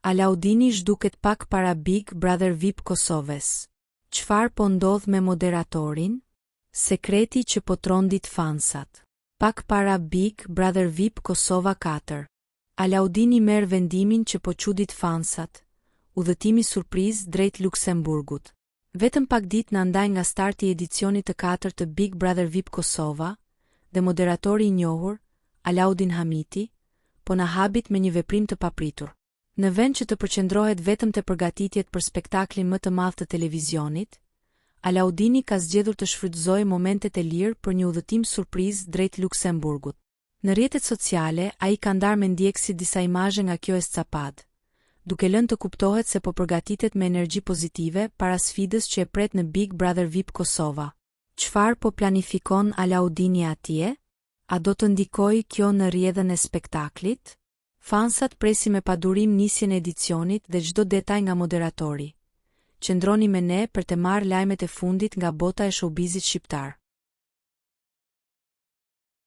Alaudini zhduket pak para Big Brother VIP Kosovës. Çfarë po ndodh me moderatorin? Sekreti që po trondit fansat. Pak para Big Brother VIP Kosova 4. Alaudini merr vendimin që po çudit fansat. Udhëtimi surprizë drejt Luksemburgut. Vetëm pak ditë na ndaj nga starti i edicionit të 4 të Big Brother VIP Kosova, dhe moderatori i njohur, Alaudin Hamiti, po na habit me një veprim të papritur. Në vend që të përqendrohet vetëm te përgatitjet për spektaklin më të madh të televizionit, Alaudini ka zgjedhur të shfrytëzojë momentet e lirë për një udhëtim surprizë drejt Luksemburgut. Në rrjetet sociale, ai ka ndarë me ndjekësit disa imazhe nga kjo escapad, duke lënë të kuptohet se po përgatitet me energji pozitive para sfidës që e pret në Big Brother VIP Kosova. Çfarë po planifikon Alaudini atje? A do të ndikojë kjo në rrjedhën e spektaklit? Fansat presin me padurim nisjen e edicionit dhe çdo detaj nga moderatori. Qëndroni me ne për të marrë lajmet e fundit nga bota e showbizit shqiptar.